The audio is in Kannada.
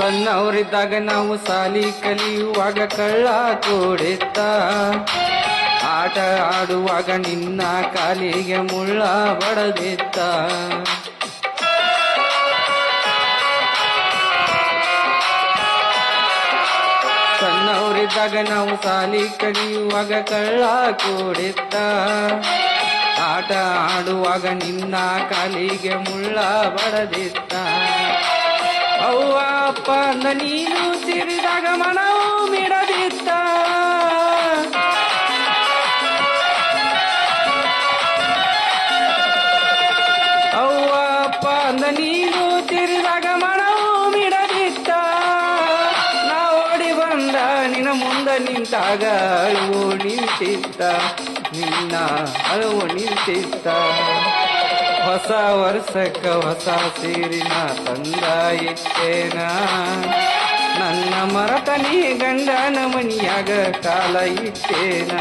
ಸಣ್ಣವರಿದ್ದಾಗ ನಾವು ಸಾಲಿ ಕಲಿಯುವಾಗ ಕಳ್ಳ ಕೂಡಿದ್ದ, ಆಟ ಆಡುವಾಗ ನಿನ್ನ ಕಾಲಿಗೆ ಮುಳ್ಳ ಬಡದಿದ್ದ. ಸಣ್ಣವರಿದ್ದಾಗ ನಾವು ಸಾಲಿ ಕಲಿಯುವಾಗ ಕಳ್ಳ ಕೂಡಿದ್ದ, ಆಟ ಆಡುವಾಗ ನಿನ್ನ ಕಾಲಿಗೆ ಮುಳ್ಳ ಬಡದಿದ್ದ. ಅವ್ವ ಅಪ್ಪ ಅಂದ ನೀನು ಸೇರಿದಾಗ ಮನವು ಮಿಡದಿದ್ದ. ಅವ್ವ ಅಪ್ಪ ಅಂದ ನೀನು ಸೇರಿದಾಗ ಮನವು ಮಿಡದಿದ್ದ. ನಾ ಓಡಿ ಬಂದ ನಿನ್ನ ಮುಂದ ನಿಂತಾಗ ಅಳುವು ನಿಂತಿದ್ದ, ನಿನ್ನ ಅಳುವು ನಿಂತಿದ್ದ. ಹೊಸ ವರ್ಷಕ್ಕ ಹೊಸ ಸೀರಿನ ತಂದ ಇಟ್ಟೇನ, ನನ್ನ ಮರತನಿ ಗಂಡನ ಮನಿಯಾಗ ಕಾಲ ಇಟ್ಟೇನ.